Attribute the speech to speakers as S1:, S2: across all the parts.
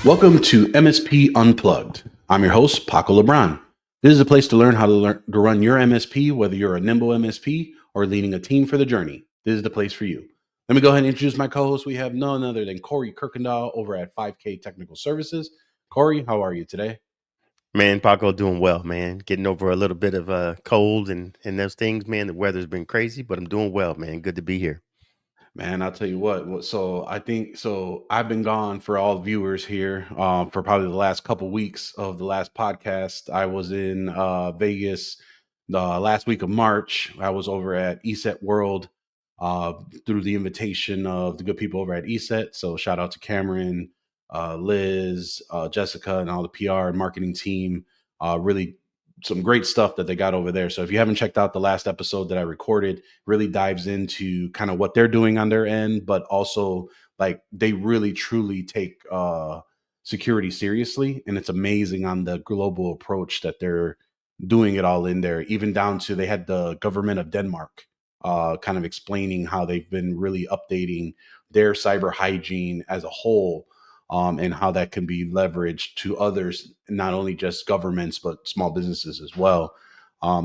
S1: Welcome to MSP Unplugged. I'm your host, Paco Lebron. This is a place to learn how to run your MSP, whether you're a nimble MSP or leading a team for the journey. This is the place for you. Let me go ahead and introduce my co-host. We have none other than Corey Kirkendoll over at 5K Technical Services. Corey, how are you today?
S2: Man, Paco doing well, man. Getting over a little bit of cold and those things, man. The weather's been crazy, but I'm doing well, man. Good to be here.
S1: Man, I'll tell you what. So I think so. I've been gone for all viewers here for probably the last couple weeks of the last podcast. I was in Vegas the last week of March. I was over at ESET World uh, through the invitation of the good people over at ESET. So shout out to Cameron, Liz, Jessica, and all the PR and marketing team. Really some great stuff that they got over there. So if you haven't checked out the last episode that I recorded, really dives into kind of what they're doing on their end, but also like they really truly take security seriously. And it's amazing on the global approach that they're doing it all in there, even down to they had the government of Denmark kind of explaining how they've been really updating their cyber hygiene as a whole, and how that can be leveraged to others, not only just governments, but small businesses as well.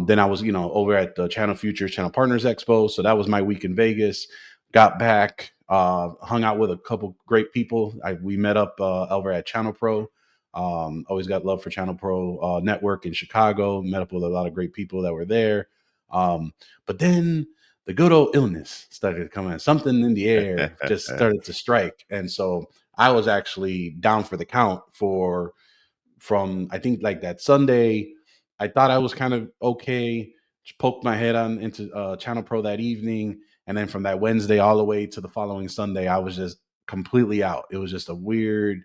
S1: Then I was, over at the Channel Futures Channel Partners Expo. So that was my week in Vegas. Got back, hung out with a couple great people. We met up over at Channel Pro. Always got love for Channel Pro Network in Chicago. Met up with a lot of great people that were there. But then the good old illness started to come in. Something in the air just started to strike. And so I was actually down for the count from I think like that Sunday. I thought I was kind of okay. Just poked my head on into Channel Pro that evening, and then from that Wednesday all the way to the following Sunday, I was just completely out. It was just a weird.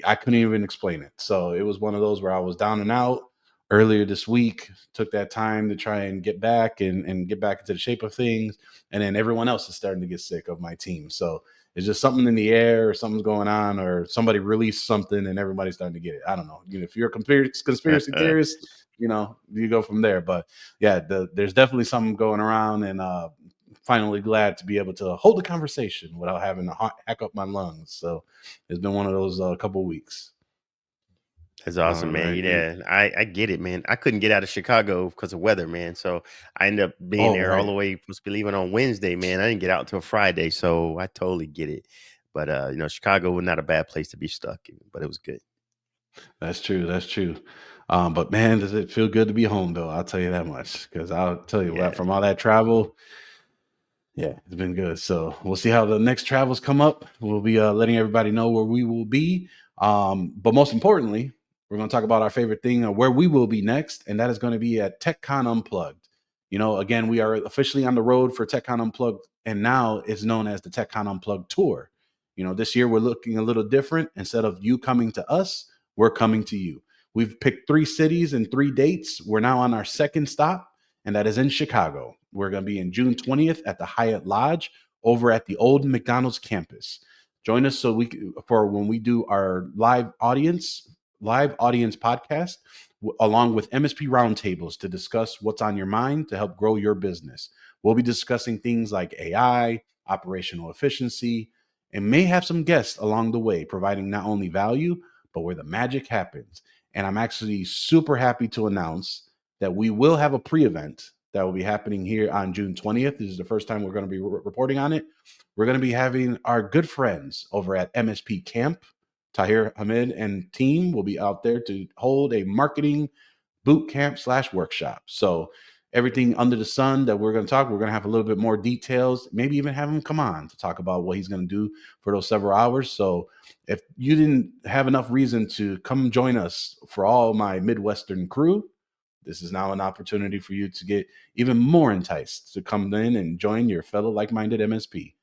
S1: I couldn't even explain it. So it was one of those where I was down and out earlier this week, took that time to try and get back and get back into the shape of things. And then everyone else is starting to get sick of my team. So it's just something in the air or something's going on or somebody released something and everybody's starting to get it. I don't know. If you're a conspiracy theorist, you go from there. But yeah, there's definitely something going around and finally glad to be able to hold the conversation without having to hack up my lungs. So it's been one of those couple weeks.
S2: That's
S1: All
S2: awesome, man.
S1: right.
S2: Yeah, I get it, man. I couldn't get out of Chicago because of weather, man. So I ended up being
S1: Oh,
S2: there all
S1: right.
S2: the way, supposed to be leaving on Wednesday, man. I didn't get out until Friday, so I totally get it. But Chicago was not a bad place to be stuck in, but it was good.
S1: That's true. That's true. But man, does it feel good to be home though? I'll tell you that much. Because I'll tell you what,
S2: Yeah.
S1: from all that travel, yeah, it's been good. So we'll see how the next travels come up. We'll be letting everybody know where we will be. But most importantly, we're going to talk about our favorite thing, where we will be next, and that is going to be at TechCon Unplugged. Again, we are officially on the road for TechCon Unplugged, and now it's known as the TechCon Unplugged Tour. This year we're looking a little different. Instead of you coming to us, we're coming to you. We've picked 3 cities and 3 dates. We're now on our second stop, and that is in Chicago. We're going to be in June 20th at the Hyatt Lodge over at the old McDonald's campus. Join us for when we do our live audience podcast along with MSP roundtables to discuss what's on your mind to help grow your business. We'll be discussing things like AI, operational efficiency, and may have some guests along the way, providing not only value, but where the magic happens. And I'm actually super happy to announce that we will have a pre event that will be happening here on June 20th. This is the first time we're going to be reporting on it. We're going to be having our good friends over at MSP Camp. Tahir Hamid and team will be out there to hold a marketing boot camp / workshop. So everything under the sun that we're going to talk, we're going to have a little bit more details, maybe even have him come on to talk about what he's going to do for those several hours. So if you didn't have enough reason to come join us for all my Midwestern crew, this is now an opportunity for you to get even more enticed to come in and join your fellow like-minded MSP.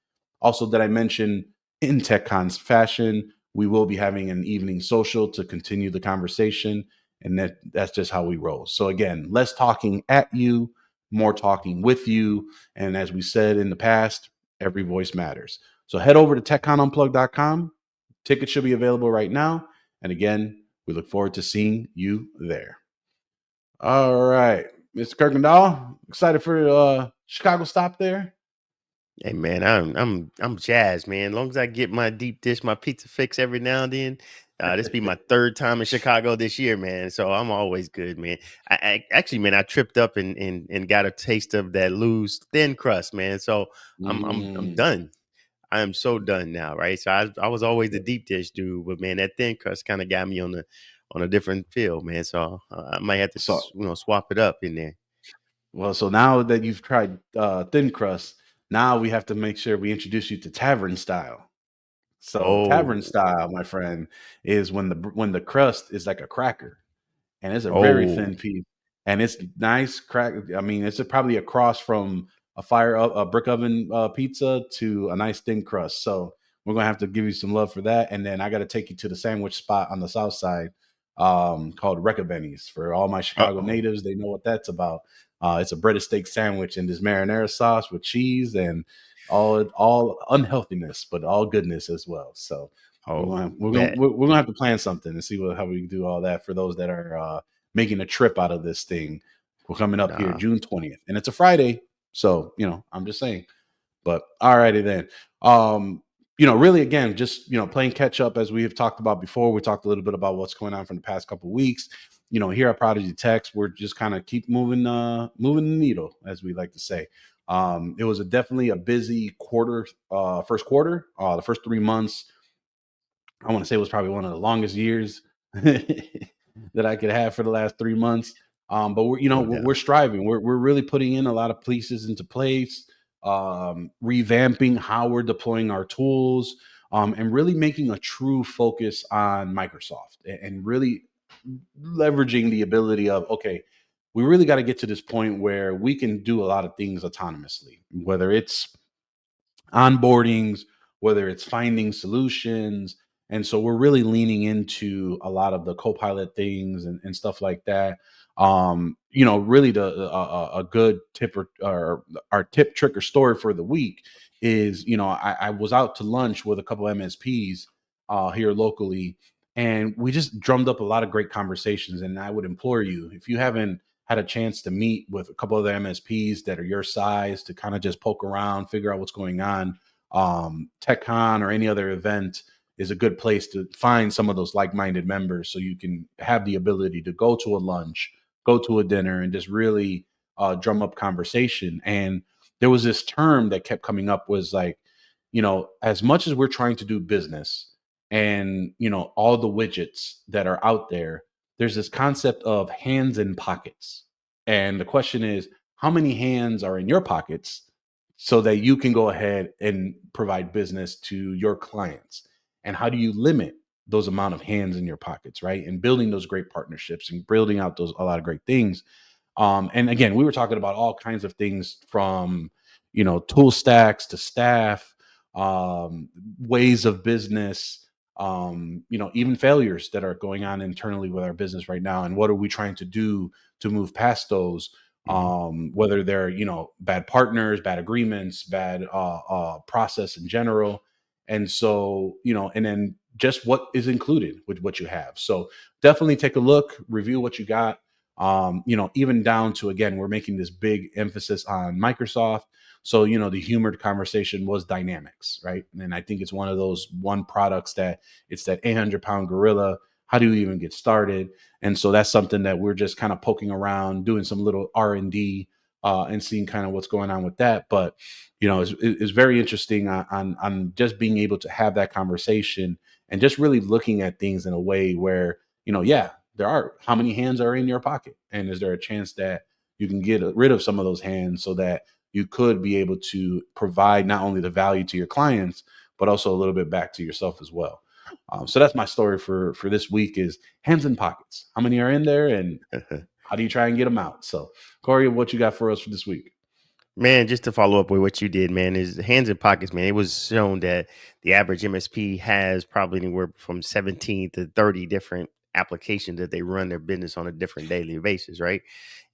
S1: Also, did I mention in TechCon's fashion, we will be having an evening social to continue the conversation, and that's just how we roll. So again, less talking at you, more talking with you, and as we said in the past, every voice matters. So head over to techconunplug.com. Tickets should be available right now, and again, we look forward to seeing you there. All right, Mr. Kirkendoll, excited for Chicago stop there.
S2: Hey man, I'm jazzed, man. As long as I get my deep dish, my pizza fix every now and then. This be my third time in Chicago this year, man. So I'm always good, man. I actually, man, I tripped up and got a taste of that loose thin crust, man. So I'm
S1: Mm.
S2: done. I am so done now, right? So I was always the deep dish dude, but man, that thin crust kind of got me on a different feel, man. So I might have to
S1: So
S2: swap it up in there.
S1: well, so now that you've tried thin crust, now we have to make sure we introduce you to tavern style. So tavern
S2: Oh,
S1: style, my friend, is when the crust is like a cracker. And it's a very
S2: oh,
S1: thin piece, and it's nice crack. I mean, it's probably a cross from a brick oven pizza to a nice thin crust. So we're gonna have to give you some love for that, and then I got to take you to the sandwich spot on the south side, called Recca Benny's. For all my Chicago
S2: uh-oh.
S1: natives, they know what that's about. It's a breaded steak sandwich and this marinara sauce with cheese and all unhealthiness, but all goodness as well. So
S2: Oh, bet.
S1: we're gonna have to plan something and see how we can do all that for those that are making a trip out of this thing. We're coming up here
S2: Nah.
S1: June 20th, and it's a Friday, so I'm just saying. But all righty then. Um, really again, just playing catch up as we have talked about before. We talked a little bit about what's going on from the past couple of weeks. Here at ProdigyTeks, we're just kind of keep moving the needle, as we like to say. It was definitely a busy quarter, first quarter. The first 3 months, I want to say, was probably one of the longest years that I could have for the last 3 months. But
S2: No
S1: we're
S2: doubt.
S1: striving. We're really putting in a lot of pieces into place, revamping how we're deploying our tools, and really making a true focus on Microsoft and really leveraging the ability of, okay, we really got to get to this point where we can do a lot of things autonomously, whether it's onboardings, whether it's finding solutions. And so we're really leaning into a lot of the co-pilot things and stuff like that. Really a good tip or our tip, trick, or story for the week is, I was out to lunch with a couple MSPs here locally, and we just drummed up a lot of great conversations. And I would implore you, if you haven't had a chance to meet with a couple other MSPs that are your size, to kind of just poke around, figure out what's going on. TechCon or any other event is a good place to find some of those like-minded members, so you can have the ability to go to a lunch, go to a dinner, and just really drum up conversation. And there was this term that kept coming up, was like, as much as we're trying to do business and all the widgets that are out there, there's this concept of hands in pockets. And the question is, how many hands are in your pockets so that you can go ahead and provide business to your clients? And how do you limit those amount of hands in your pockets, right? And building those great partnerships and building out those a lot of great things. And again, we were talking about all kinds of things, from tool stacks to staff, ways of business, even failures that are going on internally with our business right now, and what are we trying to do to move past those,
S2: Mhm.
S1: whether they're bad partners, bad agreements, bad process in general. And so and then just what is included with what you have. So definitely take a look, review what you got. Even down to, again, we're making this big emphasis on Microsoft. So the humored conversation was Dynamics, right? And I think it's one of those products that it's that 800-pound gorilla. How do you even get started? And so that's something that we're just kind of poking around, doing some little R&D, and seeing kind of what's going on with that. But it's very interesting on just being able to have that conversation and just really looking at things in a way where, yeah, there are, how many hands are in your pocket, and is there a chance that you can get rid of some of those hands so that you could be able to provide not only the value to your clients, but also a little bit back to yourself as well. So that's my story for this week: is hands in pockets. How many are in there, and how do you try and get them out? So, Corey, what you got for us for this week?
S2: Man, just to follow up with what you did, man, is hands in pockets, man. It was shown that the average MSP has probably anywhere from 17 to 30 different application that they run their business on a different daily basis, right?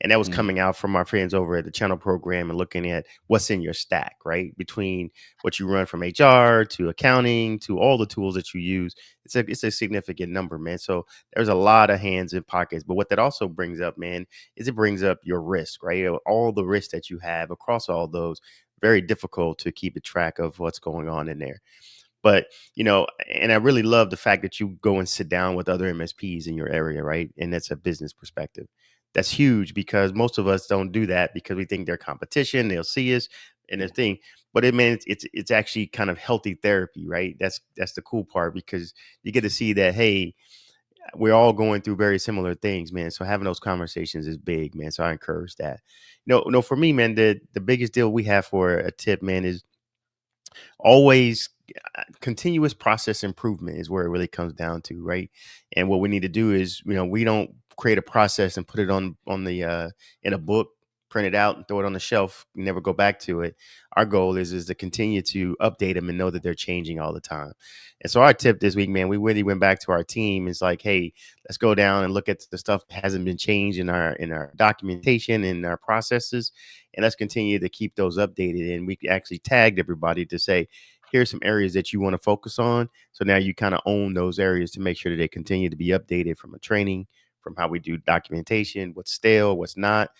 S2: And that was
S1: Mm.
S2: coming out from our friends over at the channel program and looking at what's in your stack, right? Between what you run from HR to accounting to all the tools that you use, it's a significant number, man. So there's a lot of hands in pockets. But what that also brings up, man, is it brings up your risk, right? All the risks that you have across all those, very difficult to keep a track of what's going on in there. But, and I really love the fact that you go and sit down with other MSPs in your area, right? And that's a business perspective. That's huge because most of us don't do that because we think they're competition, they'll see us and their thing. But it means it's actually kind of healthy therapy, right? That's the cool part because you get to see that, hey, we're all going through very similar things, man. So having those conversations is big, man. So I encourage that. No, for me, man, the biggest deal we have for a tip, man, is always continuous process improvement is where it really comes down to, right? And what we need to do is, we don't create a process and put it on the in a book, print it out and throw it on the shelf, never go back to it. Our goal is to continue to update them and know that they're changing all the time. And so our tip this week, man, we really went back to our team. It's like, hey, let's go down and look at the stuff that hasn't been changed in our documentation and our processes, and let's continue to keep those updated. And we actually tagged everybody to say, here's some areas that you want to focus on. So now you kind of own those areas to make sure that they continue to be updated from a training, from how we do documentation, what's stale, what's not,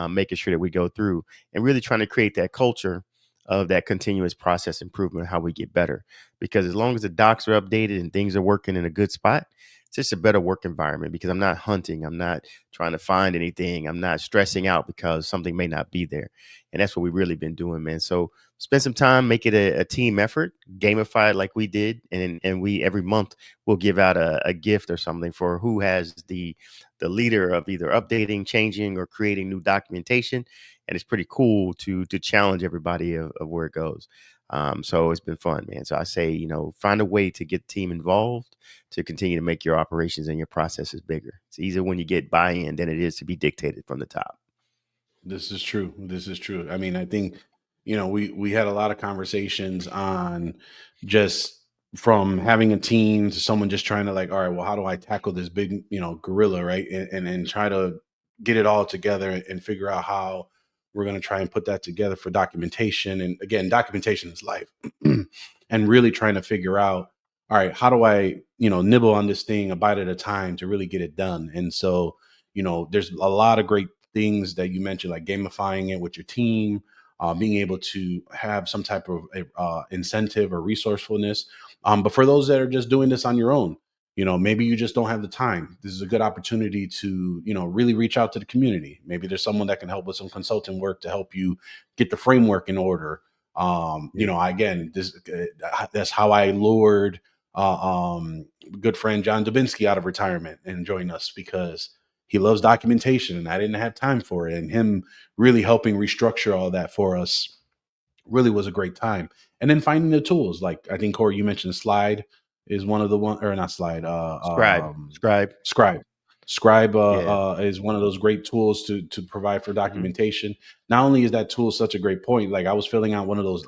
S2: making sure that we go through and really trying to create that culture of that continuous process improvement, how we get better. Because as long as the docs are updated and things are working in a good spot, it's just a better work environment because I'm not hunting. I'm not trying to find anything. I'm not stressing out because something may not be there. And that's what we've really been doing, man. So spend some time, make it a team effort, gamify it like we did. And we every month we'll give out a gift or something for who has the leader of either updating, changing, or creating new documentation. And it's pretty cool to challenge everybody of where it goes. So it's been fun, man. So I say, find a way to get the team involved to continue to make your operations and your processes bigger. It's easier when you get buy-in than it is to be dictated from the top.
S1: This is true. This is true. I mean, I think, we had a lot of conversations on just from having a team to someone just trying to like, all right, well, how do I tackle this big, gorilla, right? And try to get it all together and figure out how we're going to try and put that together for documentation. And again, documentation is life. And really trying to figure out, all right, how do I, nibble on this thing a bite at a time to really get it done? And so, there's a lot of great things that you mentioned, like gamifying it with your team, being able to have some type of incentive or resourcefulness. But for those that are just doing this on your own, maybe you just don't have the time. This is a good opportunity to, really reach out to the community. Maybe there's someone that can help with some consulting work to help you get the framework in order.
S2: Yeah.
S1: Again, that's how I lured good friend John Dubinsky out of retirement and joined us because he loves documentation and I didn't have time for it. And him really helping restructure all that for us really was a great time. And then finding the tools, like I think Corey, you mentioned Slide is one of the one, or not Slide,
S2: Scribe.
S1: Scribe. Scribe
S2: Yeah.
S1: is one of those great tools to provide for
S2: Hmm.
S1: documentation. Not only is that tool such a great point, like I was filling out one of those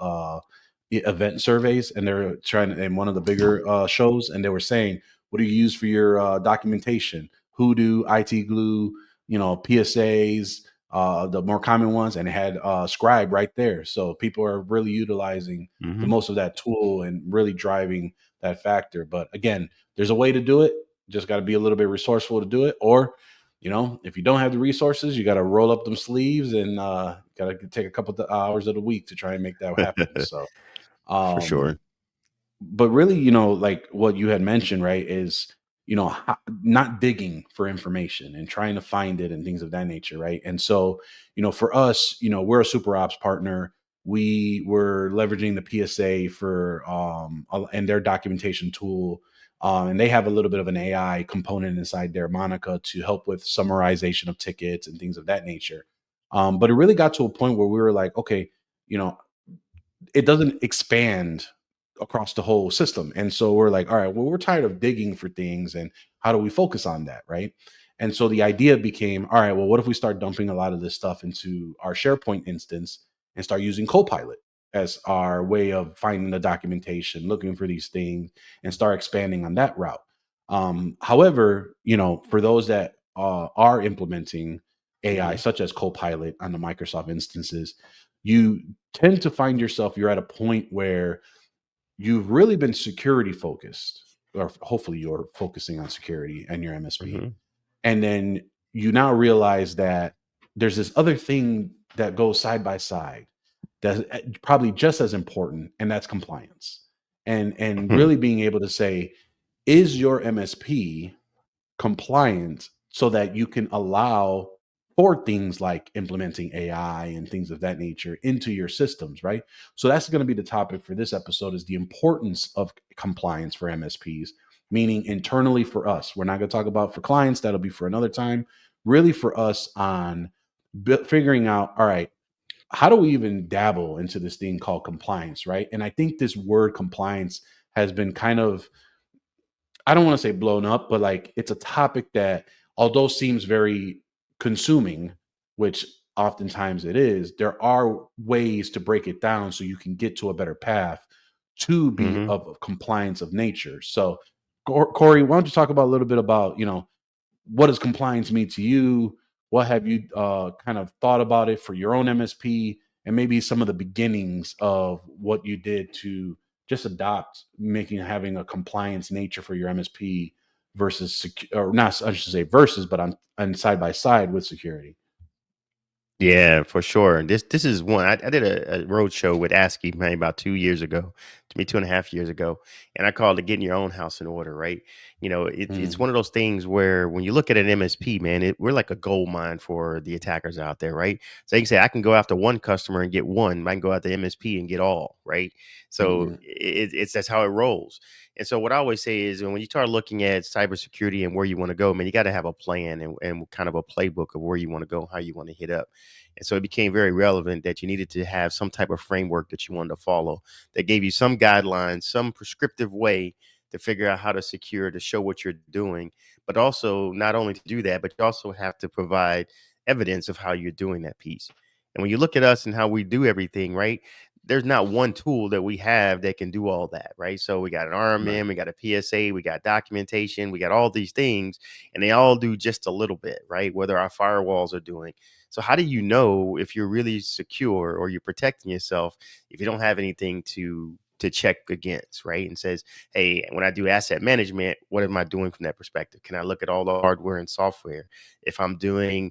S1: event surveys, and they're trying to, in one of the bigger shows, and they were saying, "What do you use for your documentation? Hoodoo, IT Glue, PSAs." The more common ones, and it had Scribe right there. So people are really utilizing the
S2: Hmm.
S1: most of that tool and really driving that factor. But again, there's a way to do it. Just got to be a little bit resourceful to do it. Or, if you don't have the resources, you got to roll up them sleeves and got to take a couple of hours of the week to try and make that happen. So,
S2: For sure.
S1: um, but really, like what you had mentioned, right, is, not digging for information and trying to find it and things of that nature, right? And so, for us, we're a super ops partner. We were leveraging the PSA for and their documentation tool. And they have a little bit of an AI component inside their Monica to help with summarization of tickets and things of that nature. But it really got to a point where we were like, okay, you know, it doesn't expand across the whole system. And so we're like, all right, well, we're tired of digging for things and how do we focus on that, right? And so the idea became, all right, well, what if we start dumping a lot of this stuff into our SharePoint instance and start using Copilot as our way of finding the documentation, looking for these things, and start expanding on that route. However, for those that are implementing AI,
S2: Hmm.
S1: such as Copilot on the Microsoft instances, you tend to find yourself you're at a point where you've really been security focused, or hopefully you're focusing on security and your MSP.
S2: Hmm.
S1: And then you now realize that there's this other thing that goes side by side that's probably just as important, and that's compliance. And
S2: Hmm.
S1: really being able to say, is your MSP compliant so that you can allow for things like implementing AI and things of that nature into your systems, right? So that's going to be the topic for this episode, is the importance of compliance for MSPs, meaning internally for us. We're not going to talk about for clients, that'll be for another time. Really for us on figuring out, all right, how do we even dabble into this thing called compliance, right? And I think this word compliance has been kind of, I don't want to say blown up, but like it's a topic that, although seems very consuming, which oftentimes it is, there are ways to break it down so you can get to a better path to be
S2: Hmm.
S1: of compliance of nature. So, Corey, why don't you talk about a little bit about, what does compliance mean to you? What have you kind of thought about it for your own MSP, and maybe some of the beginnings of what you did to just adopt making having a compliance nature for your MSP versus or not, I should say versus, but on side by side with security.
S2: Yeah, for sure. This is one. I did a road show with ASCII maybe about 2 years ago, to me 2.5 years ago, and I called it getting your own house in order. Right? It's
S1: Mm,
S2: one of those things where when you look at an MSP, man, we're like a gold mine for the attackers out there, right? So you can say I can go after one customer and get one. I can go after MSP and get all, right? So
S1: mm,
S2: it's that's how it rolls. And so what I always say is when you start looking at cybersecurity and where you want to go, man, you got to have a plan and kind of a playbook of where you want to go, how you want to hit up. And so it became very relevant that you needed to have some type of framework that you wanted to follow that gave you some guidelines, some prescriptive way to figure out how to secure, to show what you're doing, but also not only to do that, but you also have to provide evidence of how you're doing that piece. And when you look at us and how we do everything, right? There's not one tool that we have that can do all that, right? So we got an
S1: right,
S2: RMM, we got a PSA, we got documentation, we got all these things, and they all do just a little bit, right? Whether our firewalls are doing. So how do you know if you're really secure or you're protecting yourself if you don't have anything to check against, right? And says, hey, when I do asset management, what am I doing from that perspective? Can I look at all the hardware and software? If I'm doing,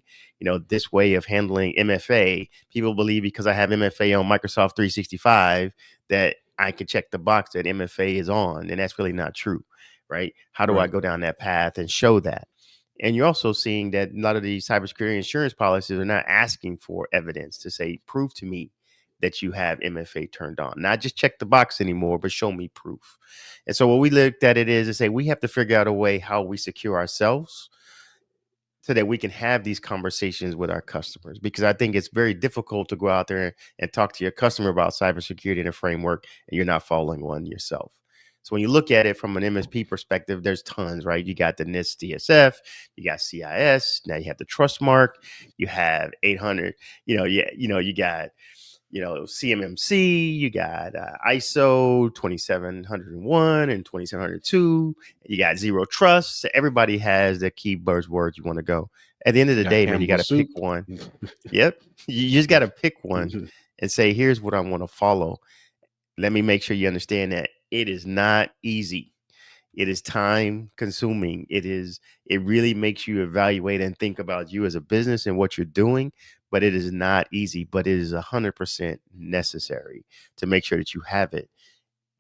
S2: this way of handling MFA, people believe because I have MFA on Microsoft 365 that I can check the box that MFA is on, and that's really not true, right? How do I
S1: right,
S2: go down that path and show that? And you're also seeing that a lot of these cybersecurity insurance policies are not asking for evidence to say, prove to me that you have MFA turned on. Not just check the box anymore, but show me proof. And so what we looked at it is to say we have to figure out a way how we secure ourselves so that we can have these conversations with our customers. Because I think it's very difficult to go out there and talk to your customer about cybersecurity in a framework and you're not following one yourself. So when you look at it from an MSP perspective, there's tons, right? You got the NIST DSF, you got CIS, now you have the trust mark, you have 800, you got CMMC, you got ISO 2701 and 2702, you got zero trust. So everybody has their key buzzwords you want to go. At the end of
S1: you
S2: the
S1: got
S2: day, man, you got
S1: Campbell
S2: to pick
S1: soup.
S2: one. Yep. You just got to pick one and say, here's what I want to follow. Let me make sure you understand that it is not easy. It is time consuming. It really makes you evaluate and think about you as a business and what you're doing, but it is not easy, but it is 100% necessary to make sure that you have it.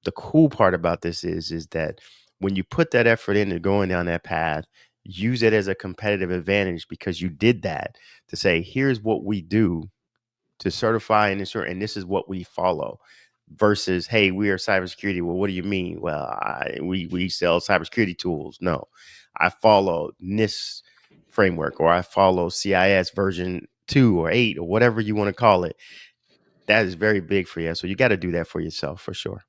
S2: The cool part about this is that when you put that effort into going down that path, use it as a competitive advantage because you did that to say, here's what we do to certify and ensure, and this is what we follow. Versus, hey, we are cybersecurity. Well, what do you mean? Well, we sell cybersecurity tools. No, I follow NIST framework, or I follow CIS version 2 or 8 or whatever you want to call it. That is very big for you. So you got to do that for yourself for sure.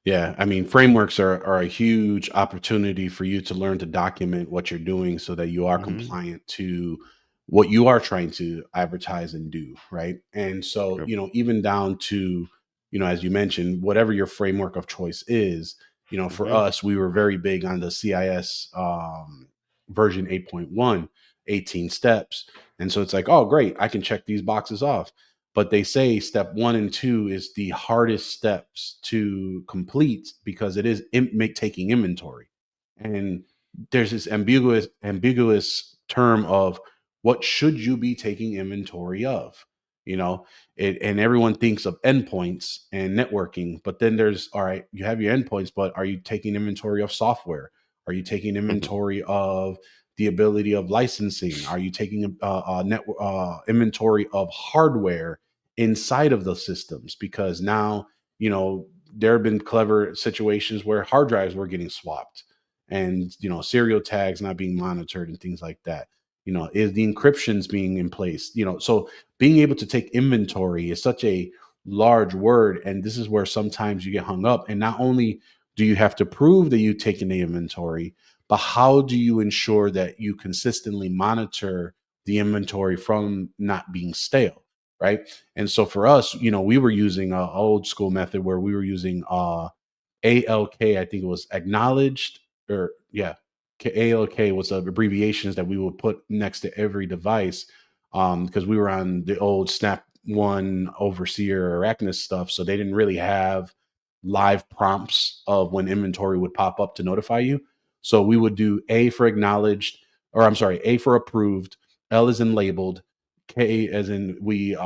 S1: Yeah, I mean, frameworks are a huge opportunity for you to learn to document what you're doing so that you are
S2: Hmm.
S1: compliant to what you are trying to advertise and do, right? And so,
S2: Yep.
S1: even down to, as you mentioned, whatever your framework of choice is, For
S2: Hmm.
S1: us, we were very big on the CIS version 8.1, 18 steps. And so it's like, oh, great, I can check these boxes off. But they say step 1 and 2 is the hardest steps to complete because it is taking inventory. And there's this ambiguous term of what should you be taking inventory of? You know, and everyone thinks of endpoints and networking, but then there's, all right, you have your endpoints, but are you taking inventory of software? Are you taking
S2: Hmm.
S1: inventory of the ability of licensing? Are you taking inventory of hardware inside of the systems? Because now, there have been clever situations where hard drives were getting swapped, and serial tags not being monitored and things like that. Is the encryptions being in place? So being able to take inventory is such a large word, and this is where sometimes you get hung up. And not only do you have to prove that you've taken the inventory, but how do you ensure that you consistently monitor the inventory from not being stale, right? And so for us, we were using a old school method where we were using ALK, I think it was acknowledged, or yeah, ALK was abbreviations that we would put next to every device, because we were on the old Snap One Overseer or Arachnus stuff, so they didn't really have live prompts of when inventory would pop up to notify you. So we would do A for acknowledged, or I'm sorry, A for approved, L as in labeled, K as in we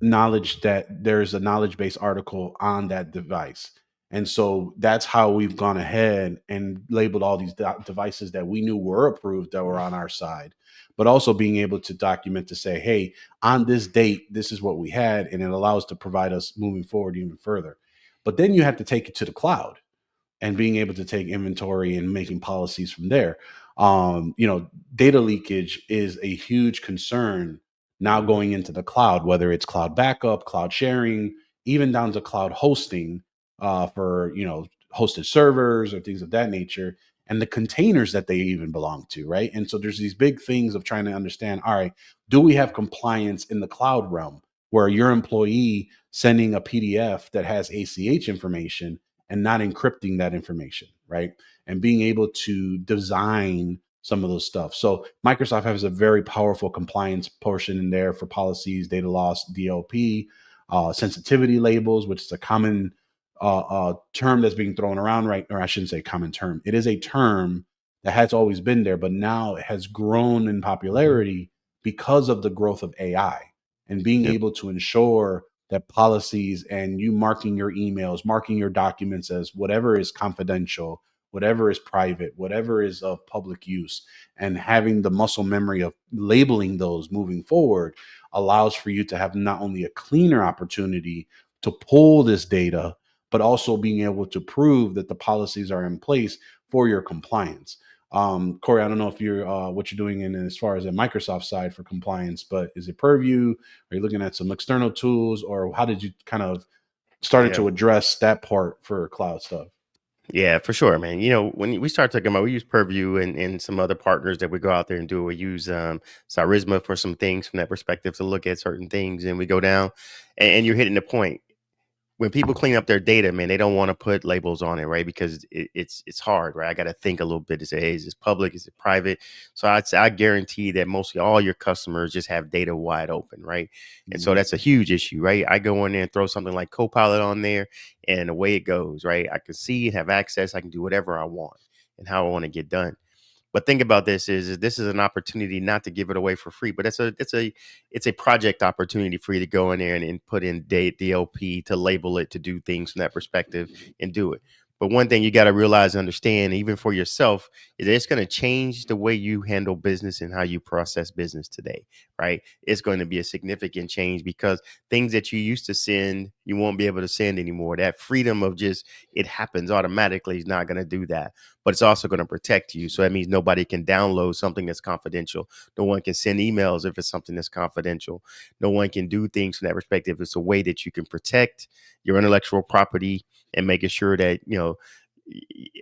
S1: knowledge that there's a knowledge based article on that device. And so that's how we've gone ahead and labeled all these devices that we knew were approved that were on our side, but also being able to document to say, hey, on this date, this is what we had. And it allows to provide us moving forward even further. But then you have to take it to the cloud and being able to take inventory and making policies from there. Data leakage is a huge concern now going into the cloud, whether it's cloud backup, cloud sharing, even down to cloud hosting, for hosted servers or things of that nature, and the containers that they even belong to, right? And so there's these big things of trying to understand, all right, do we have compliance in the cloud realm where your employee sending a PDF that has ACH information and not encrypting that information, right? And being able to design some of those stuff. So Microsoft has a very powerful compliance portion in there for policies, data loss, DLP, sensitivity labels, which is a common term that's being thrown around, right? Or I shouldn't say common term. It is a term that has always been there, but now it has grown in popularity because of the growth of AI and being
S2: Yep.
S1: able to ensure that policies and you marking your emails, marking your documents as whatever is confidential, whatever is private, whatever is of public use, and having the muscle memory of labeling those moving forward allows for you to have not only a cleaner opportunity to pull this data, but also being able to prove that the policies are in place for your compliance. Corey, I don't know if you're what you're doing in as far as a Microsoft side for compliance, but is it Purview? Are you looking at some external tools, or how did you kind of started
S2: Yeah.
S1: to address that part for cloud stuff?
S2: Yeah, for sure, man. When we start talking about, we use Purview and some other partners that we go out there and do. We use Sarisma for some things from that perspective to look at certain things, and we go down, and you're hitting the point. When people clean up their data, man, they don't want to put labels on it, right? Because it's hard, right? I got to think a little bit to say, hey, is this public? Is it private? So I guarantee that mostly all your customers just have data wide open, right? And so
S1: Mhm.
S2: that's a huge issue, right? I go in there and throw something like Copilot on there, and away it goes, right? I can see and have access. I can do whatever I want and how I want to get done. But think about is this is an opportunity not to give it away for free, but it's a project opportunity for you to go in there and put in DLP to label it to do things from that perspective and do it. But one thing you got to realize and understand, even for yourself, is that it's going to change the way you handle business and how you process business today, right? It's going to be a significant change because things that you used to send, you won't be able to send anymore. That freedom of just it happens automatically is not going to do that, but it's also going to protect you. So that means nobody can download something that's confidential. No one can send emails if it's something that's confidential. No one can do things from that perspective. It's a way that you can protect your intellectual property and making sure that,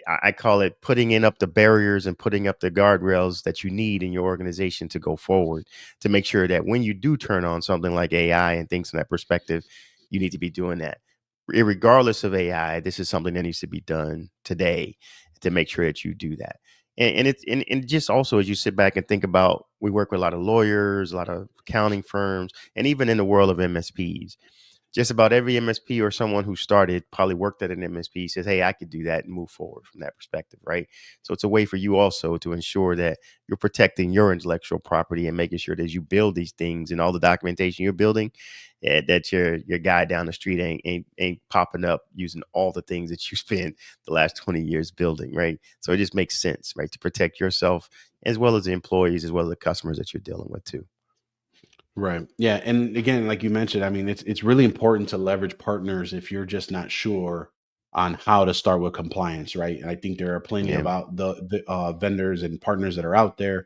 S2: I call it putting in up the barriers and putting up the guardrails that you need in your organization to go forward to make sure that when you do turn on something like AI and things from that perspective, you need to be doing that. regardless of AI, this is something that needs to be done today to make sure that you do that. And just also, as you sit back and think about, we work with a lot of lawyers, a lot of accounting firms, and even in the world of MSPs, just about every MSP or someone who started probably worked at an MSP says, hey, I could do that and move forward from that perspective, right? So it's a way for you also to ensure that you're protecting your intellectual property and making sure that as you build these things and all the documentation you're building, that your guy down the street ain't popping up using all the things that you spent the last 20 years building, right? So it just makes sense, right, to protect yourself as well as the employees, as well as the customers that you're dealing with too.
S1: Right. Yeah. And again, like you mentioned, I mean, it's really important to leverage partners if you're just not sure on how to start with compliance, right? And I think there are plenty
S2: Yeah.
S1: of vendors and partners that are out there,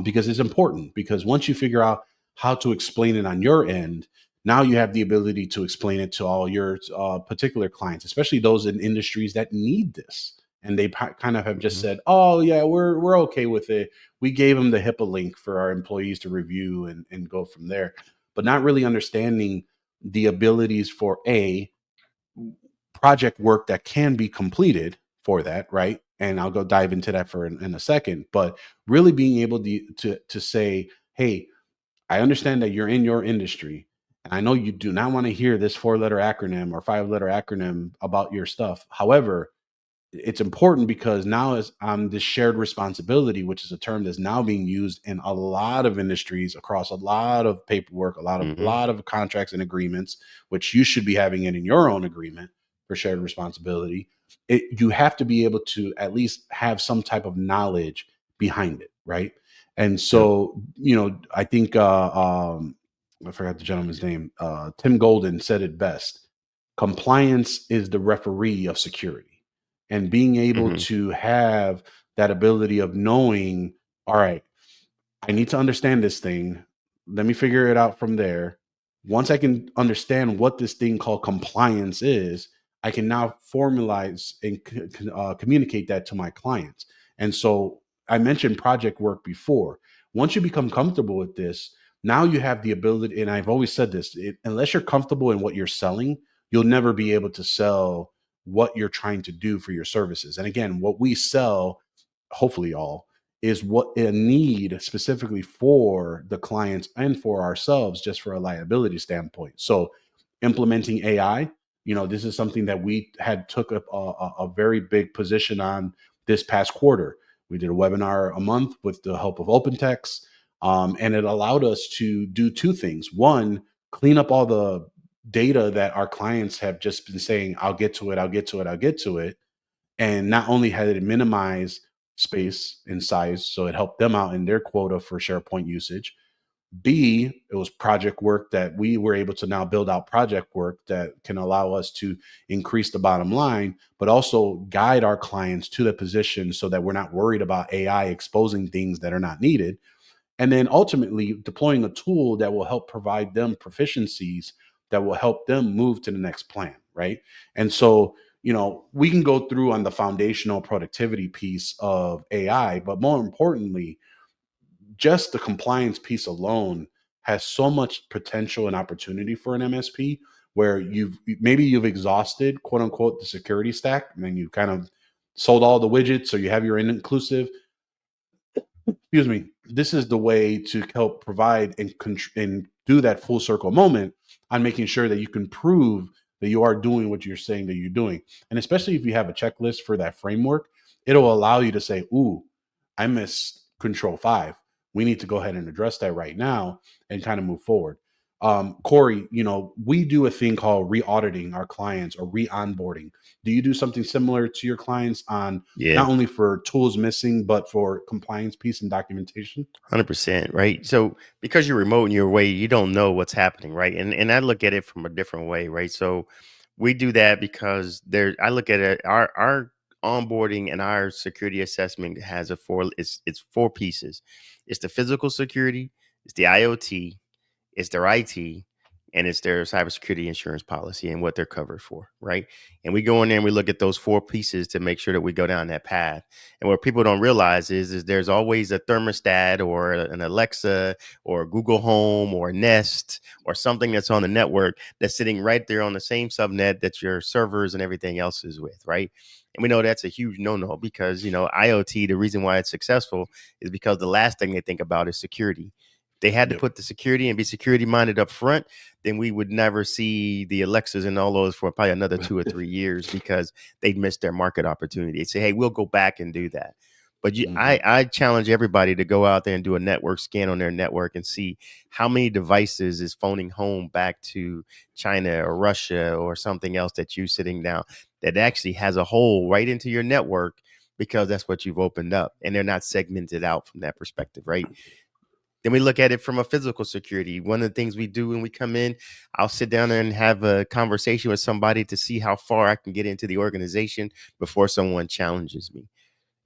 S1: because it's important. Because once you figure out how to explain it on your end, now you have the ability to explain it to all your particular clients, especially those in industries that need this. And they kind of have just
S2: Hmm.
S1: said, "Oh yeah, we're okay with it. We gave them the HIPAA link for our employees to review and go from there," but not really understanding the abilities for a project work that can be completed for that, right? And I'll go dive into that in a second, but really being able to say, hey, I understand that you're in your industry, and I know you do not want to hear this 4-letter acronym or 5-letter acronym about your stuff. However, it's important because now is this shared responsibility, which is a term that's now being used in a lot of industries across a lot of paperwork, a
S2: Hmm.
S1: lot of contracts and agreements, which you should be having it in your own agreement for shared responsibility. You have to be able to at least have some type of knowledge behind it, right? And
S2: Yep.
S1: so, I think I forgot the gentleman's name. Tim Golden said it best: compliance is the referee of security, and being able
S2: Hmm.
S1: to have that ability of knowing, all right, I need to understand this thing. Let me figure it out from there. Once I can understand what this thing called compliance is, I can now formalize and communicate that to my clients. And so I mentioned project work before. Once you become comfortable with this, now you have the ability, and I've always said this, unless you're comfortable in what you're selling, you'll never be able to sell what you're trying to do for your services. And again, what we sell, hopefully all, is what a need specifically for the clients and for ourselves, just for a liability standpoint. So implementing AI, this is something that we had took a very big position on this past quarter. We did a webinar a month with the help of OpenText, and it allowed us to do two things. One, clean up all the data that our clients have just been saying, I'll get to it, I'll get to it, I'll get to it. And not only had it minimized space and size, so it helped them out in their quota for SharePoint usage. B, it was project work that we were able to now build out project work that can allow us to increase the bottom line, but also guide our clients to the position so that we're not worried about AI exposing things that are not needed, and then ultimately deploying a tool that will help provide them proficiencies that will help them move to the next plan, right? And so, we can go through on the foundational productivity piece of AI, but more importantly, just the compliance piece alone has so much potential and opportunity for an MSP, where you've exhausted, quote unquote, the security stack, and then you kind of sold all the widgets, so you have your inclusive, excuse me, this is the way to help provide and do that full circle moment on making sure that you can prove that you are doing what you're saying that you're doing. And especially if you have a checklist for that framework, it'll allow you to say, ooh, I missed control five. We need to go ahead and address that right now and kind of move forward. Corey, we do a thing called re-auditing our clients or re-onboarding. Do you do something similar to your clients on
S2: Yeah.
S1: not only for tools missing, but for compliance piece and documentation?
S2: 100%, right? So because you're remote and you're away, you don't know what's happening, right? And I look at it from a different way, right? So we do that because I look at it, our onboarding and our security assessment has it's four pieces. It's the physical security, it's the IoT, it's their IT, and it's their cybersecurity insurance policy and what they're covered for, right? And we go in there and we look at those 4 pieces to make sure that we go down that path. And what people don't realize is there's always a thermostat or an Alexa or Google Home or Nest or something that's on the network that's sitting right there on the same subnet that your servers and everything else is with, right? And we know that's a huge no-no because, IoT, the reason why it's successful is because the last thing they think about is security. They had to
S1: Yep.
S2: put the security and be security minded up front, then we would never see the Alexas and all those for probably another 2 or 3 years because they'd missed their market opportunity. They'd say, hey, we'll go back and do that. But
S1: Mhm.
S2: I challenge everybody to go out there and do a network scan on their network and see how many devices is phoning home back to China or Russia or something else that you're sitting down that actually has a hole right into your network because that's what you've opened up and they're not segmented out from that perspective, right? Then we look at it from a physical security. One of the things we do when we come in, I'll sit down there and have a conversation with somebody to see how far I can get into the organization before someone challenges me.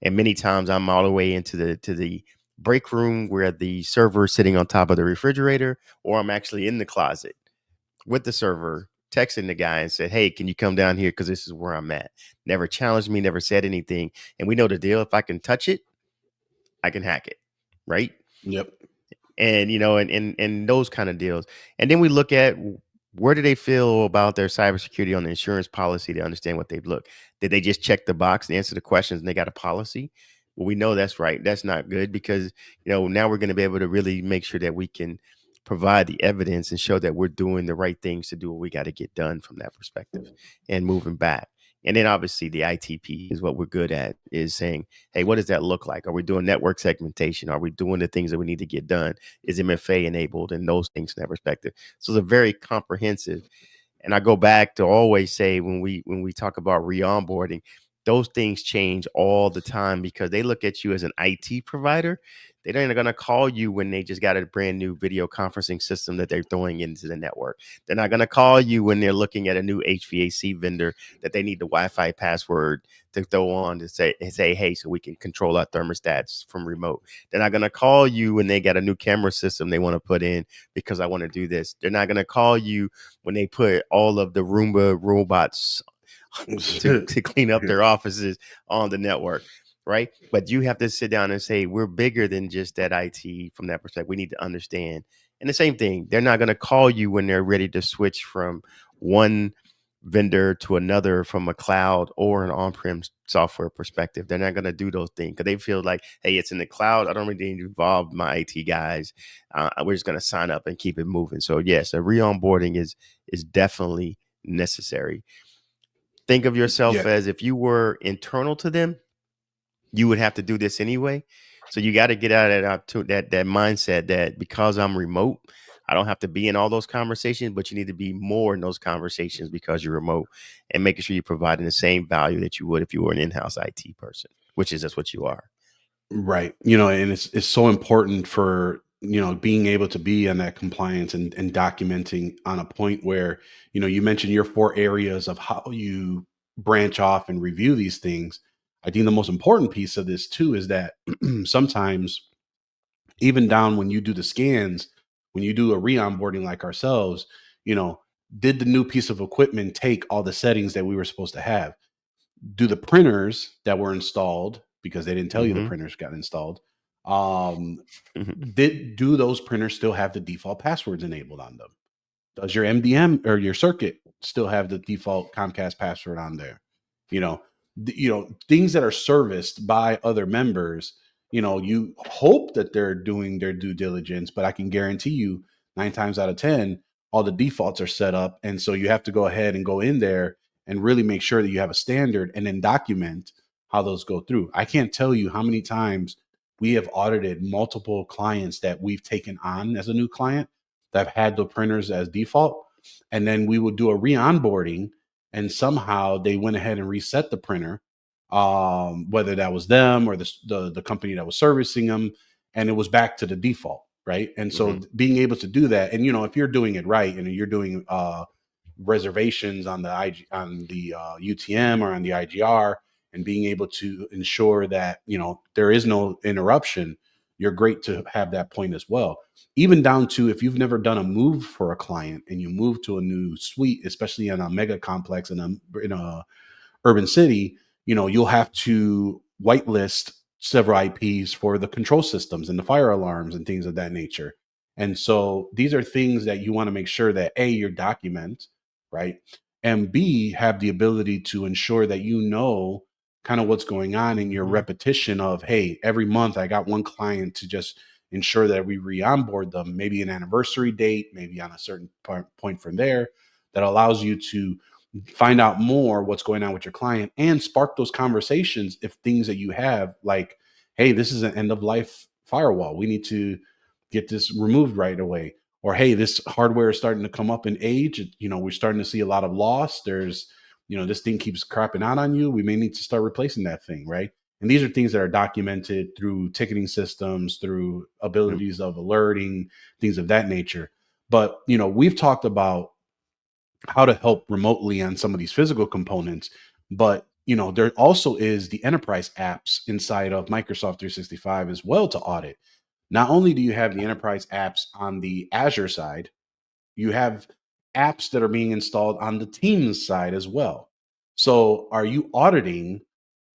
S2: And many times I'm all the way into the break room where the server is sitting on top of the refrigerator, or I'm actually in the closet with the server texting the guy and said, hey, can you come down here? Because this is where I'm at. Never challenged me, never said anything. And we know the deal. If I can touch it, I can hack it. Right.
S1: Yep.
S2: And and those kind of deals. And then we look at where do they feel about their cybersecurity on the insurance policy to understand what they've looked. Did they just check the box and answer the questions and they got a policy? Well, we know that's right. That's not good because now we're going to be able to really make sure that we can provide the evidence and show that we're doing the right things to do what we got to get done from that perspective and moving back. And then obviously the ITP is what we're good at, is saying, hey, what does that look like? Are we doing network segmentation? Are we doing the things that we need to get done? Is MFA enabled and those things from that perspective? So it's a very comprehensive. And I go back to always say when we talk about re-onboarding, those things change all the time because they look at you as an IT provider. They're not going to call you when they just got a brand new video conferencing system that they're throwing into the network. They're not going to call you when they're looking at a new HVAC vendor that they need the Wi-Fi password to throw on to say, hey, so we can control our thermostats from remote. They're not going to call you when they got a new camera system they want to put in because I want to do this. They're not going to call you when they put all of the Roomba robots to clean up their offices on the network, right? But you have to sit down and say, we're bigger than just that IT from that perspective. We need to understand. And the same thing, they're not going to call you when they're ready to switch from one vendor to another from a cloud or an on-prem software perspective. They're not going to do those things because they feel like, hey, it's in the cloud. I don't really need to involve my IT guys. We're just going to sign up and keep it moving. So yes, a re-onboarding is definitely necessary. Think of yourself
S1: Yeah.
S2: as if you were internal to them, you would have to do this anyway. So you got to get out of that mindset that because I'm remote, I don't have to be in all those conversations, but you need to be more in those conversations because you're remote and making sure you're providing the same value that you would if you were an in-house IT person, which is that's what you are.
S1: Right. And it's so important for, being able to be on that compliance and documenting on a point where, you mentioned your 4 areas of how you branch off and review these things. I think the most important piece of this too is that sometimes even down when you do the scans, when you do a re-onboarding like ourselves, you know, did the new piece of equipment take all the settings that we were supposed to have? Do the printers that were installed, because they didn't tell you the
S2: Mm-hmm.
S1: printers got installed, um, do those printers still have the default passwords enabled on them? Does your MDM or your circuit still have the default Comcast password on there? You know, things that are serviced by other members. You hope that they're doing their due diligence, but I can guarantee you, 9 times out of 10, all the defaults are set up, and so you have to go ahead and go in there and really make sure that you have a standard, and then document how those go through. I can't tell you how many times we have audited multiple clients that we've taken on as a new client that have had the printers as default. And then we would do a re-onboarding, and somehow they went ahead and reset the printer, whether that was them or the company that was servicing them, and it was back to the default, right? And
S2: Mm-hmm.
S1: so being able to do that, and if you're doing it right, and you're doing reservations on the UTM or on the IGR, and being able to ensure that there is no interruption, you're great to have that point as well. Even down to if you've never done a move for a client and you move to a new suite, especially in a mega complex in a urban city, you'll have to whitelist several IPs for the control systems and the fire alarms and things of that nature. And so these are things that you want to make sure that A, you document, right? And B, have the ability to ensure that kind of what's going on in your
S2: Mhm.
S1: repetition of, hey, every month I got one client to just ensure that we re-onboard them, maybe an anniversary date, maybe on a certain point from there, that allows you to find out more what's going on with your client and spark those conversations if things that you have like, hey, this is an end of life firewall, we need to get this removed right away, or hey, this hardware is starting to come up in age, we're starting to see a lot of loss, there's this thing keeps crapping out on you, we may need to start replacing that thing, right? And these are things that are documented through ticketing systems, through
S2: Mm.
S1: abilities of alerting, things of that nature. But we've talked about how to help remotely on some of these physical components, but there also is the enterprise apps inside of Microsoft 365 as well to audit. Not only do you have the enterprise apps on the Azure side, you have apps that are being installed on the Teams side as well. So are you auditing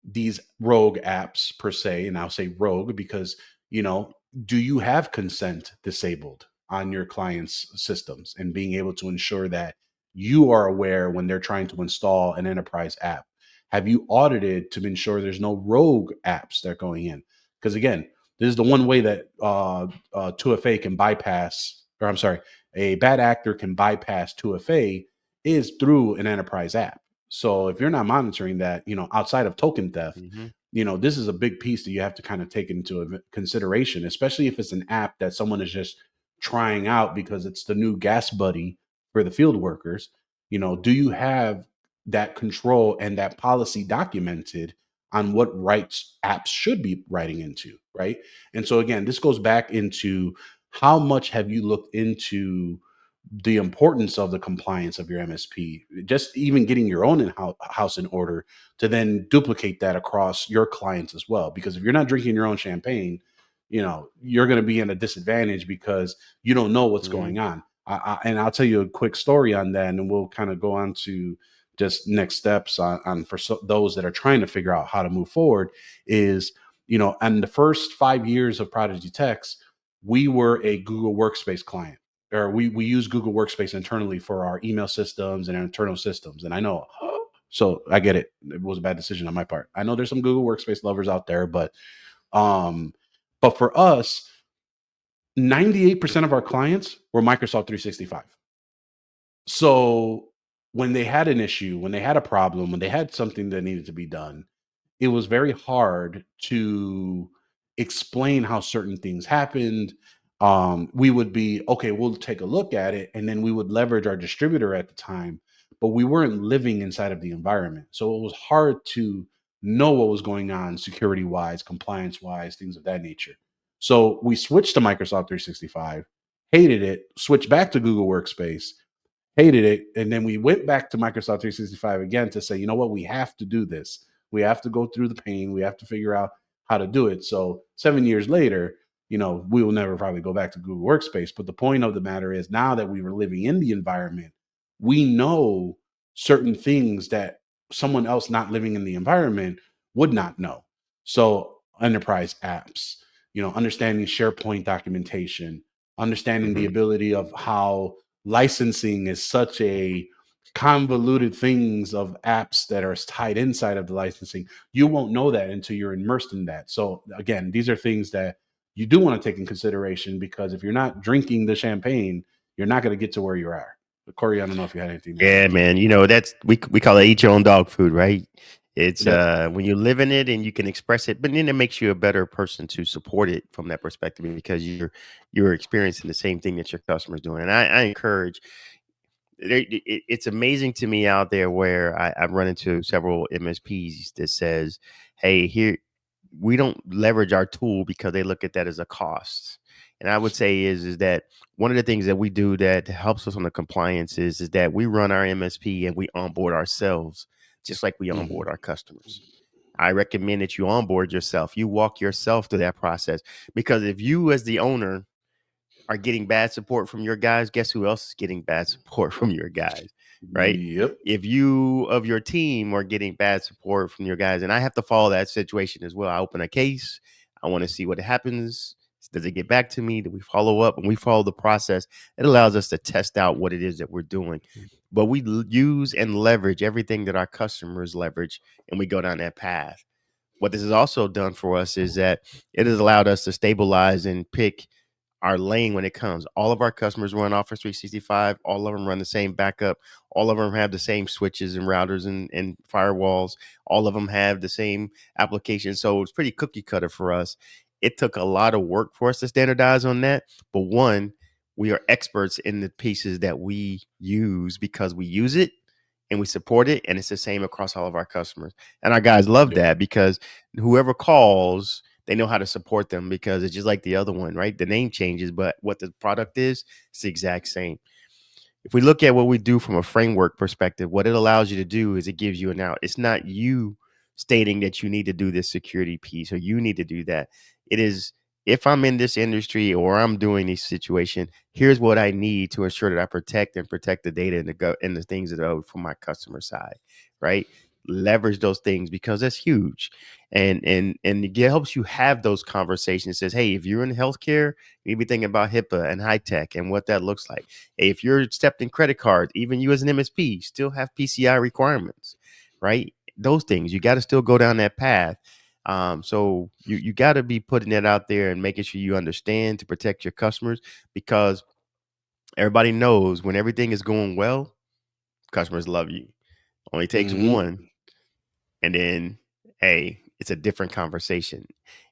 S1: these rogue apps per se? And I'll say rogue because, do you have consent disabled on your clients' systems and being able to ensure that you are aware when they're trying to install an enterprise app? Have you audited to ensure there's no rogue apps that are going in? Because again, this is the one way that 2FA can bypass, or I'm sorry, a bad actor can bypass 2FA is through an enterprise app. So if you're not monitoring that, outside of token theft,
S2: Mhm.
S1: this is a big piece that you have to kind of take into consideration, especially if it's an app that someone is just trying out because it's the new gas buddy for the field workers. Do you have that control and that policy documented on what rights apps should be writing into, right? And so again, this goes back into how much have you looked into the importance of the compliance of your MSP, just even getting your own house in order to then duplicate that across your clients as well. Because if you're not drinking your own champagne, you're going to be in a disadvantage because you don't know what's
S2: Mhm.
S1: going on. And I'll tell you a quick story on that, and we'll kind of go on to just next steps on for those that are trying to figure out how to move forward. Is in the first 5 years of ProdigyTeks, we were a Google Workspace client, or we use Google Workspace internally for our email systems and our internal systems. And I know, so I get it. It was a bad decision on my part. I know there's some Google Workspace lovers out there, um, but for us, 98% of our clients were Microsoft 365. So when they had an issue, when they had a problem, when they had something that needed to be done, it was very hard to explain how certain things happened. We would be, okay, we'll take a look at it, and then we would leverage our distributor at the time, but we weren't living inside of the environment. So it was hard to know what was going on security wise, compliance wise, things of that nature. So we switched to Microsoft 365, hated it, switched back to Google Workspace, hated it. And then we went back to Microsoft 365 again to say, you know what, we have to do this. We have to go through the pain. We have to figure out how to do it. So 7 years later, we will never probably go back to Google Workspace. But the point of the matter is now that we were living in the environment, we know certain things that someone else not living in the environment would not know. So enterprise apps, understanding SharePoint documentation, understanding the
S2: Mhm.
S1: ability of how licensing is such a convoluted things of apps that are tied inside of the licensing. You won't know that until you're immersed in that. So again, these are things that you do want to take in consideration, because if you're not drinking the champagne, you're not going to get to where you are. But Corey, I don't know if you had anything to add
S2: Yeah,
S1: on to that.
S2: man. That's we call it eat your own dog food, right? It's
S1: Yep.
S2: when you live in it and you can express it, but then it makes you a better person to support it from that perspective because you're experiencing the same thing that your customers doing. And I encourage it's amazing to me out there where I've run into several MSPs that says, "Hey, here we don't leverage our tool because they look at that as a cost." And I would say is that one of the things that we do that helps us on the compliance is that we run our MSP and we onboard ourselves just like we
S1: Hmm.
S2: onboard our customers. I recommend that you onboard yourself. You walk yourself through that process, because if you as the owner are getting bad support from your guys, guess who else is getting bad support from your guys, right?
S1: Yep.
S2: If you of your team are getting bad support from your guys, and I have to follow that situation as well. I open a case, I want to see what happens. Does it get back to me? Do we follow up? And we follow the process. It allows us to test out what it is that we're doing. But we use and leverage everything that our customers leverage, and we go down that path. What this has also done for us is that it has allowed us to stabilize and pick our lane when it comes. All of our customers run Office 365. All of them run the same backup. All of them have the same switches and routers and firewalls. All of them have the same application. So it's pretty cookie cutter for us. It took a lot of work for us to standardize on that. But one, we are experts in the pieces that we use because we use it and we support it. And it's the same across all of our customers. And our guys love
S1: Yep.
S2: that, because whoever calls, they know how to support them, because it's just like the other one, right? The name changes, but what the product is, it's the exact same. If we look at what we do from a framework perspective, what it allows you to do is it gives you an out. It's not you stating that you need to do this security piece or you need to do that. It is, if I'm in this industry or I'm doing this situation, here's what I need to ensure that I protect the data and the things that are from my customer side, right? Leverage those things, because that's huge. And it helps you have those conversations. It says, hey, if you're in healthcare, you need to be thinking about HIPAA and high tech and what that looks like. If you're accepting credit cards, even you as an MSP, still have PCI requirements, right? Those things, you got to still go down that path. So you got to be putting that out there and making sure you understand to protect your customers, because everybody knows when everything is going well, customers love you. Only takes
S1: Hmm.
S2: one, and then, hey, it's a different conversation.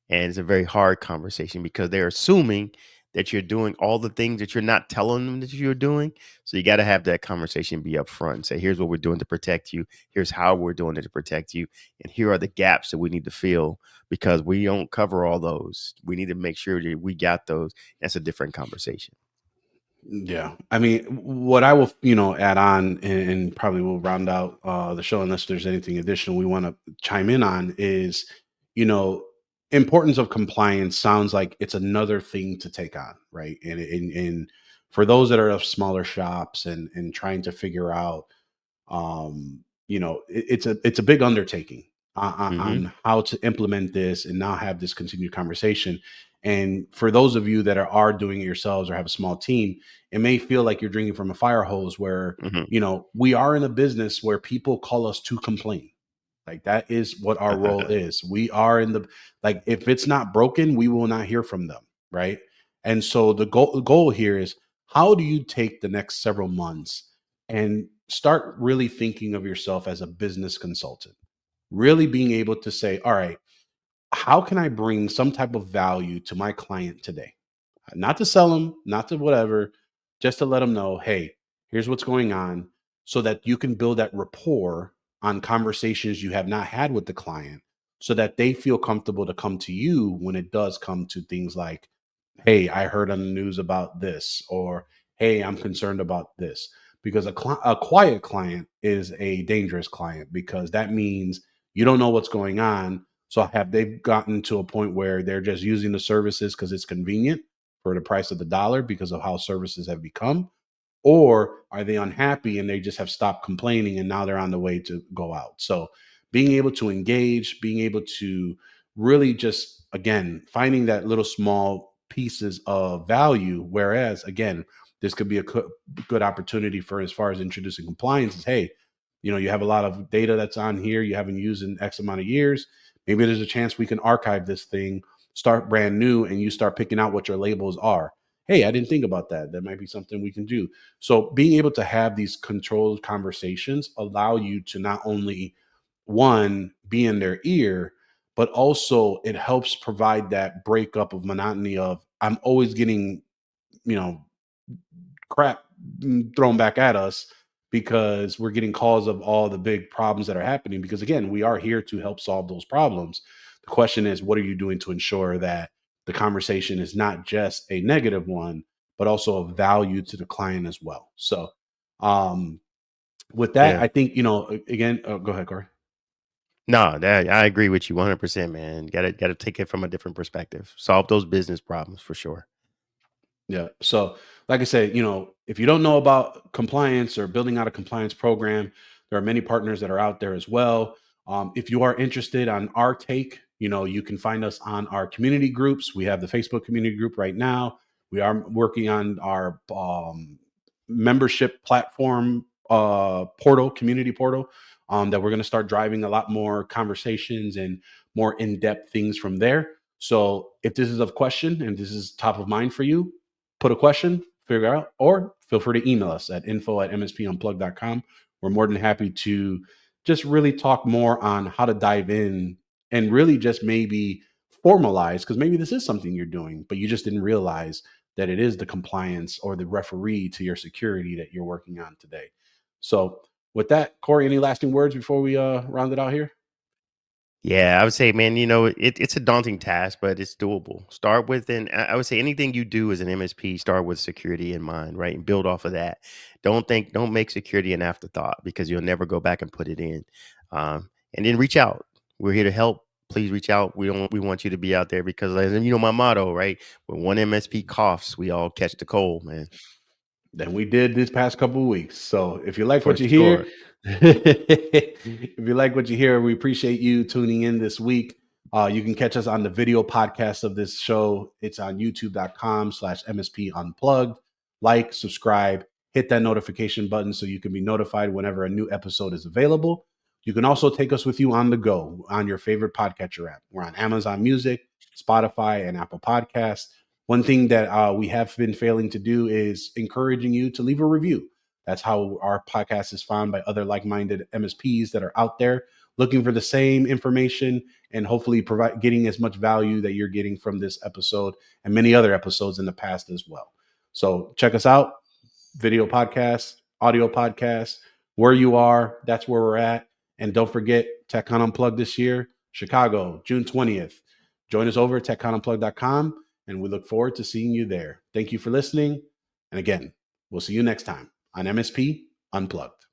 S2: And it's a very hard conversation because they're assuming that you're doing all the things that you're not telling them that you're doing. So you got to have that conversation, be upfront and say, here's what we're doing to protect you. Here's how we're doing it to protect you. And here are the gaps that we need to fill, because we don't cover all those. We need to make sure that we got those. That's a different conversation.
S1: Yeah, I mean, what I will, add on, and probably will round out the show unless there's anything additional we want to chime in on is, you know, importance of compliance sounds like it's another thing to take on, right? And for those that are of smaller shops and trying to figure out, it's a big undertaking
S2: Mm-hmm.
S1: on how to implement this and now have this continued conversation. And for those of you that are doing it yourselves or have a small team, it may feel like you're drinking from a fire hose where,
S2: Mm-hmm.
S1: we are in a business where people call us to complain. Like that is what our role is. We are in the, like, if it's not broken, we will not hear from them, right? And so the goal here is, how do you take the next several months and start really thinking of yourself as a business consultant, really being able to say, all right, how can I bring some type of value to my client today? Not to sell them, not to whatever, just to let them know, hey, here's what's going on, so that you can build that rapport on conversations you have not had with the client, so that they feel comfortable to come to you when it does come to things like, hey, I heard on the news about this, or hey, I'm concerned about this. Because a quiet client is a dangerous client, because that means you don't know what's going on. So have they gotten to a point where they're just using the services because it's convenient for the price of the dollar because of how services have become? Or are they unhappy and they just have stopped complaining and now they're on the way to go out? So being able to engage, being able to really just, again, finding that little small pieces of value. Whereas, again, this could be a good opportunity for, as far as introducing compliance, is, hey, you have a lot of data that's on here you haven't used in X amount of years. Maybe there's a chance we can archive this thing, start brand new, and you start picking out what your labels are. Hey, I didn't think about that. That might be something we can do. So being able to have these controlled conversations allow you to not only, one, be in their ear, but also it helps provide that breakup of monotony of, I'm always getting, you know, crap thrown back at us because we're getting calls of all the big problems that are happening. Because again, we are here to help solve those problems. The question is, what are you doing to ensure that the conversation is not just a negative one, but also of value to the client as well? So, with that,
S2: Yeah.
S1: I think, again, go ahead, Corey.
S2: No, that I agree with you 100%, man. Got to take it from a different perspective. Solve those business problems for sure.
S1: Yeah. So, like I said, if you don't know about compliance or building out a compliance program, there are many partners that are out there as well. If you are interested on our take, you can find us on our community groups. We have the Facebook community group right now. We are working on our membership platform portal, community portal, that we're going to start driving a lot more conversations and more in depth things from there. So, if this is of question and this is top of mind for you, put a question, figure out, or feel free to email us at info@mspunplugged.com. We're more than happy to just really talk more on how to dive in and really just maybe formalize, because maybe this is something you're doing, but you just didn't realize that it is the compliance or the referee to your security that you're working on today. So, with that, Corey, any lasting words before we round it out here?
S2: Yeah, I would say, man, it's a daunting task, but it's doable. Start with, and I would say anything you do as an MSP, start with security in mind, right? And build off of that. Don't make security an afterthought because you'll never go back and put it in. And then reach out. We're here to help. Please reach out. We want you to be out there because, as you know, my motto, right? When one MSP coughs, we all catch the cold, man,
S1: Than we did this past couple of weeks. So if you like
S2: for
S1: what you hear,
S2: sure.
S1: if you like what you hear, we appreciate you tuning in this week. You can catch us on the video podcast of this show. It's on youtube.com/MSP Unplugged. Like, subscribe, hit that notification button so you can be notified whenever a new episode is available. You can also take us with you on the go on your favorite podcatcher app. We're on Amazon Music, Spotify, and Apple Podcasts. One thing that we have been failing to do is encouraging you to leave a review. That's how our podcast is found by other like-minded MSPs that are out there looking for the same information and hopefully getting as much value that you're getting from this episode and many other episodes in the past as well. So check us out, video podcast, audio podcast, where you are, that's where we're at. And don't forget TechCon Unplugged this year, Chicago, June 20th. Join us over at techconunplugged.com and we look forward to seeing you there. Thank you for listening. And again, we'll see you next time on MSP Unplugged.